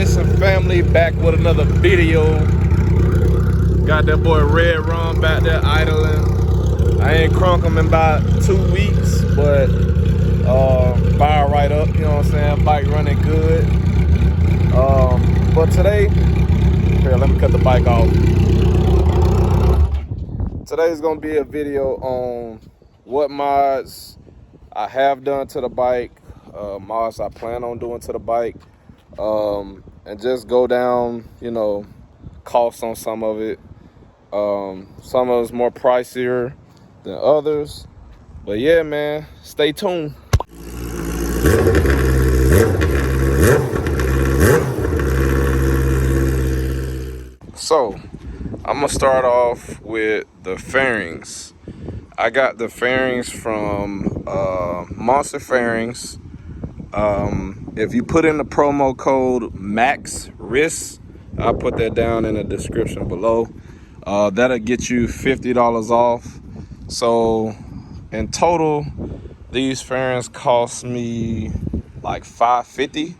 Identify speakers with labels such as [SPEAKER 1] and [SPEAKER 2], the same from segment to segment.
[SPEAKER 1] Racing family, back with another video. Got that boy Red Rum back there idling. I ain't crunk him in about 2 weeks, but fire right up, you know what I'm saying? Bike running good. But today, here, let me cut the bike off. Today's gonna be a video on what mods I have done to the bike, mods I plan on doing to the bike, and just go down, you know, costs on some of it. Some of it's more pricier than others, but yeah, man, stay tuned. So I'm gonna start off with the fairings. I got the fairings from Monster Fairings. If you put in the promo code MAXRIS, I'll put that down in the description below. That'll get you $50 off. So in total, these fairings cost me like $550.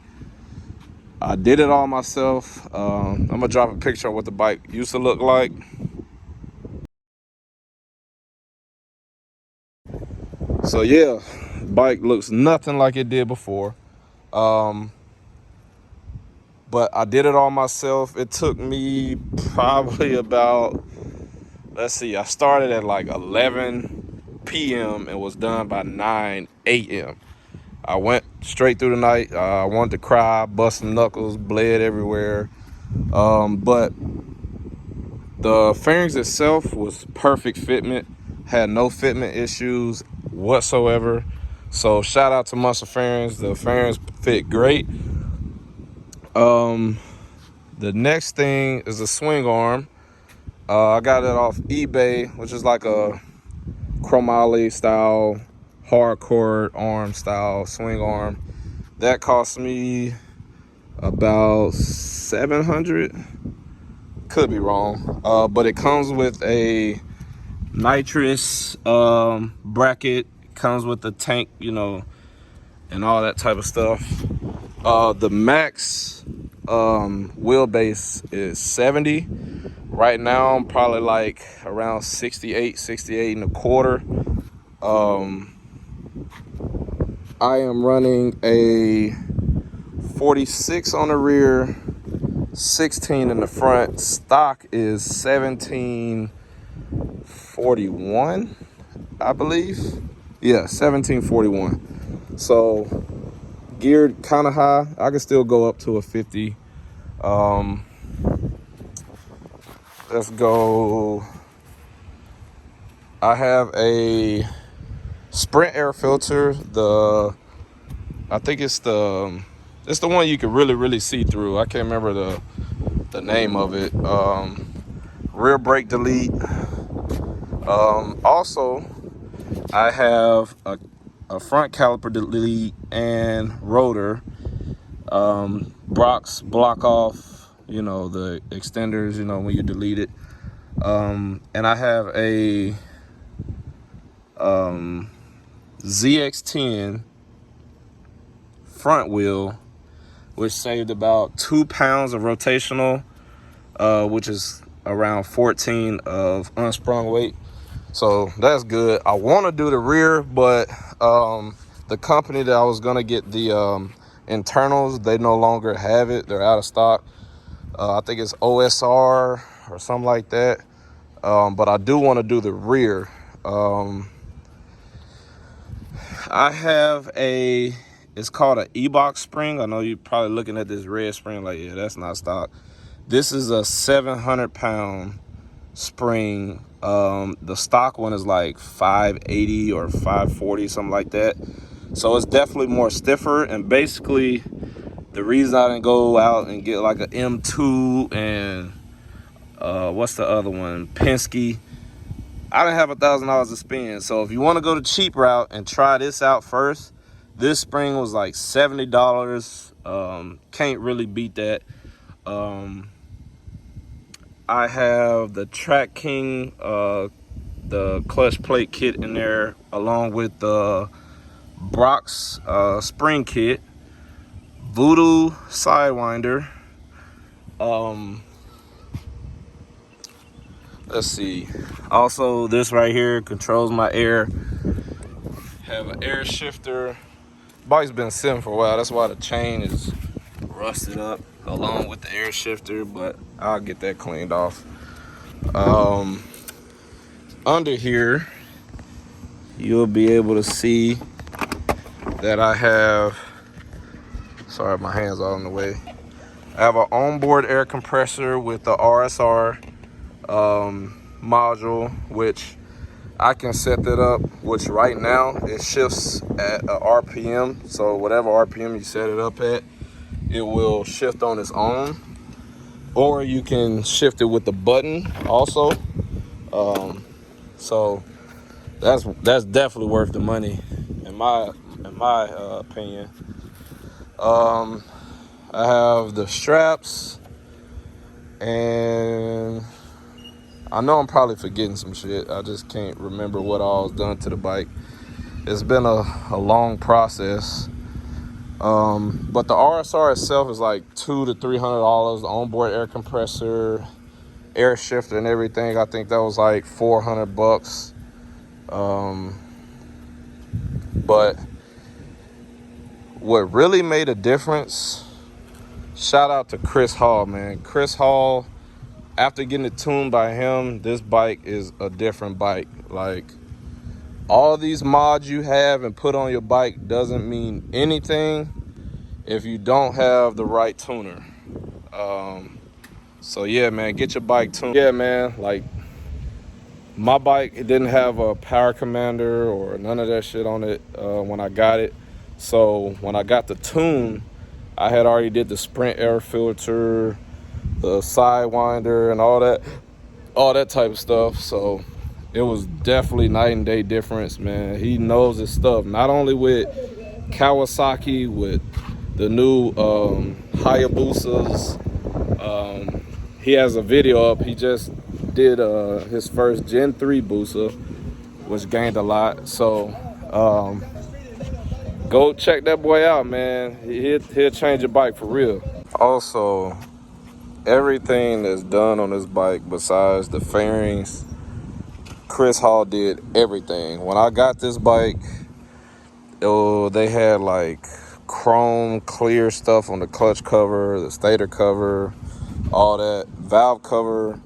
[SPEAKER 1] I did it all myself. I'm gonna drop a picture of what the bike used to look like. So yeah, bike looks nothing like it did before. But I did it all myself. It took me probably about, let's see, I started at like 11 p.m. and was done by 9 a.m. I went straight through the night. I wanted to cry, bust some knuckles, bled everywhere. But the fairings itself was perfect fitment, had no fitment issues whatsoever. So shout out to Monster Fairings. The fairings fit great. The next thing is a Swingarm. I got it off eBay, which is like a Chromoly style, hardcore arm style swing arm. That cost me about $700. Could be wrong, but it comes with a nitrous bracket, comes with the tank, you know, and all that type of stuff. The max wheelbase is 70. Right now I'm probably like around 68 and a quarter. I am running a 46 on the rear, 16 in the front. Stock is 1741, I believe. Yeah, 1741. So geared kind of high. I can still go up to a 50. Let's go. I have a Sprint air filter. I think it's the one you can really see through. I can't remember the name of it. Rear brake delete. Also, I have a front caliper delete and rotor. Brock's block off, you know, the extenders, you know, when you delete it. And I have a zx14 front wheel, which saved about 2 pounds of rotational, which is around 14 of unsprung weight. So that's good. I want to do the rear, but the company that I was gonna get the internals, they no longer have it. They're out of stock. I think it's OSR or something like that. But I do want to do the rear. I have it's called an Eibach spring. I know you're probably looking at this red spring like, yeah, that's not stock. This is a 700-pound spring. The stock one is like 580 or 540, something like that. So it's definitely more stiffer. And basically, the reason I didn't go out and get like an M2 and what's the other one, Penske, I didn't have $1,000 to spend. So if you want to go the cheap route and try this out first, this spring was like $70. Can't really beat that. I have the Track King, the clutch plate kit in there, along with the Brock's spring kit, Voodoo sidewinder, Let's see. Also, this right here controls my air. Have an air shifter. Bike's been sitting for a while. That's why the chain is rusted up along with the air shifter, but I'll get that cleaned off. Under here, you'll be able to see that I have, sorry, my hands are in the way. I have an onboard air compressor with the RSR module, which I can set that up, which right now it shifts at a RPM. So whatever RPM you set it up at, it will shift on its own. Or you can shift it with the button also. So that's definitely worth the money in my opinion. I have the straps, and I know I'm probably forgetting some shit. I just can't remember what all was done to the bike. It's been a long process. But the RSR itself is like $200 to $300. The onboard air compressor, air shifter, and everything, I think that was like $400. But what really made a difference, shout out to Chris Hall, man. Chris Hall, after getting it tuned by him, this bike is a different bike. Like, all these mods you have and put on your bike doesn't mean anything if you don't have the right tuner. So yeah, man, get your bike tuned. Yeah, man, like, my bike, it didn't have a power commander or none of that shit on it when I got it. So when I got the tune, I had already did the sprint air filter, the sidewinder, and all that type of stuff. So it was definitely night and day difference, man. He knows his stuff. Not only with Kawasaki, with the new Hayabusas. He has a video up. He just did his first Gen 3 Busa, which gained a lot. So go check that boy out, man. He'll change your bike for real. Also, everything that's done on this bike besides the fairings, Chris Hall did everything. When I got this bike, they had like chrome clear stuff on the clutch cover, the stator cover, all that, valve cover.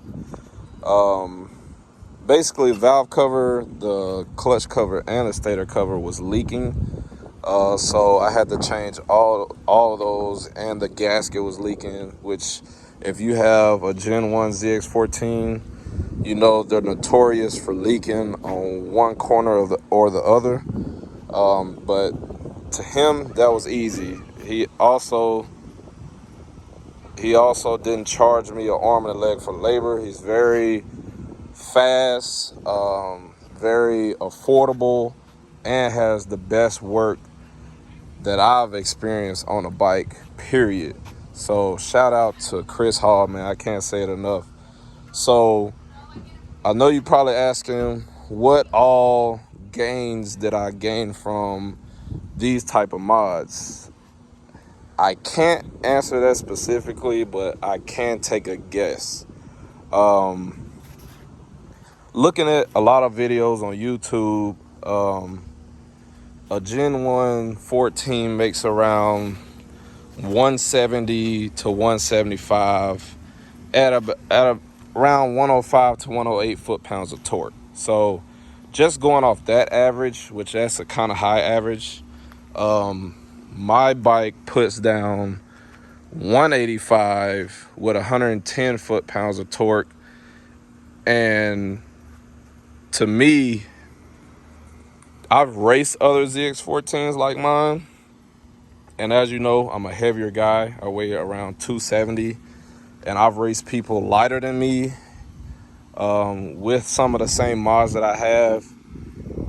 [SPEAKER 1] Basically, valve cover, the clutch cover, and the stator cover was leaking. So I had to change all of those, and the gasket was leaking, which if you have a Gen 1 ZX14, you know they're notorious for leaking on one corner or the other. But to him, that was easy. He also didn't charge me an arm and a leg for labor. He's very fast, very affordable, and has the best work that I've experienced on a bike, period. So shout out to Chris Hall, man. I can't say it enough. So I know you probably asking, what all gains did I gain from these type of mods? I can't answer that specifically, but I can take a guess. Looking at a lot of videos on YouTube, a Gen 1 14 makes around 170 to 175 at around 105 to 108 foot-pounds of torque. So just going off that average, which that's a kind of high average, my bike puts down 185 with 110 foot-pounds of torque. And to me, I've raced other ZX14s like mine, and as you know, I'm a heavier guy. I weigh around 270, and I've raced people lighter than me with some of the same mods that I have,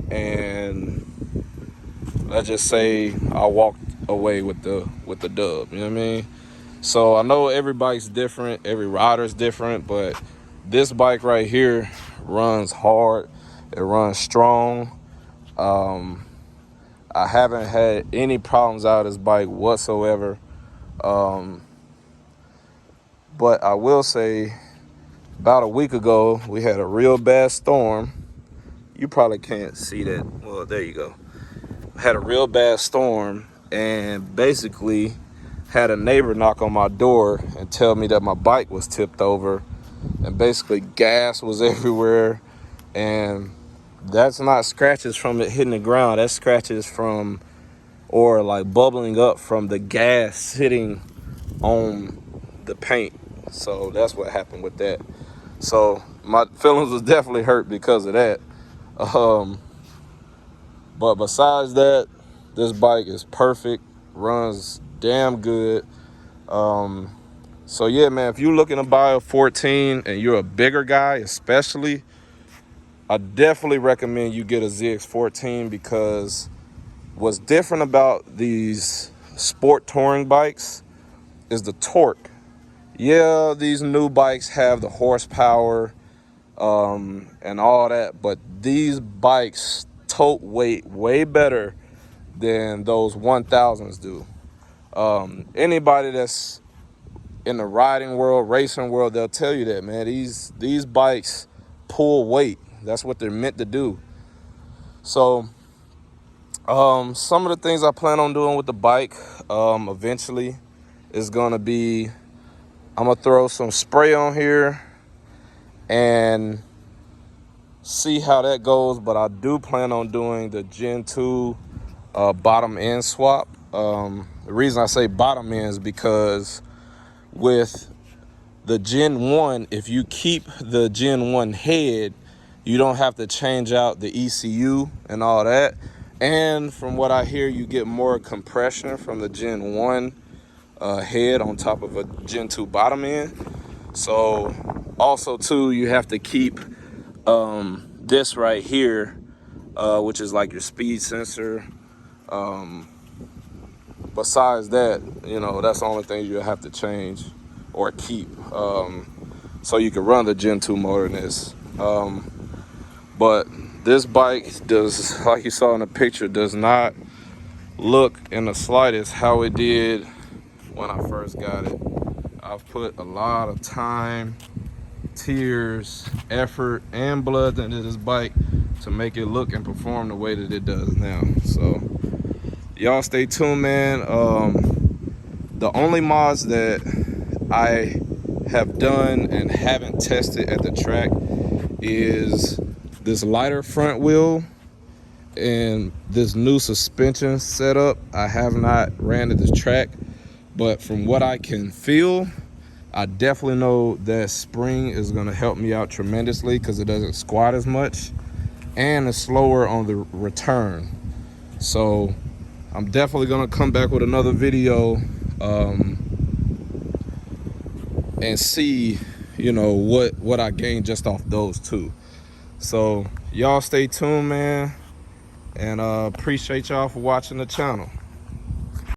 [SPEAKER 1] and let's just say I walked away with the dub. You know what I mean? So I know every bike's different, every rider's different, but this bike right here runs hard. It runs strong. I haven't had any problems out of this bike whatsoever. But I will say, about a week ago, we had a real bad storm. You probably can't see that. Well, there you go. Had a real bad storm, and basically had a neighbor knock on my door and tell me that my bike was tipped over, and basically gas was everywhere. And that's not scratches from it hitting the ground. That's scratches from, or like bubbling up from the gas sitting on the paint. So that's what happened with that. So my feelings was definitely hurt because of that. But besides that, this bike is perfect, runs damn good. So yeah, man, if you're looking to buy a 14 and you're a bigger guy especially, I definitely recommend you get a zx14, because what's different about these sport touring bikes is the torque. Yeah, these new bikes have the horsepower and all that, but these bikes tote weight way better than those 1000s do. Anybody that's in the riding world, racing world, they'll tell you that, man. These bikes pull weight. That's what they're meant to do. So some of the things I plan on doing with the bike eventually is gonna be, I'm gonna throw some spray on here and see how that goes. But I do plan on doing the Gen 2 bottom end swap. The reason I say bottom end is because with the Gen 1, if you keep the Gen 1 head, you don't have to change out the ECU and all that. And from what I hear, you get more compression from the Gen 1 head on top of a Gen 2 bottom end. So also too, you have to keep this right here, which is like your speed sensor. Besides that, you know, that's the only thing you have to change or keep, so you can run the Gen 2 motor in this. But this bike does, like you saw in the picture, does not look in the slightest how it did when I first got it. I've put a lot of time, tears, effort, and blood into this bike to make it look and perform the way that it does now. So y'all stay tuned, man. The only mods that I have done and haven't tested at the track is this lighter front wheel and this new suspension setup. I have not ran at the track, but from what I can feel, I definitely know that spring is going to help me out tremendously, because it doesn't squat as much and it's slower on the return. So I'm definitely going to come back with another video and see, you know, what I gained just off those two. So y'all stay tuned, man, and appreciate y'all for watching the channel.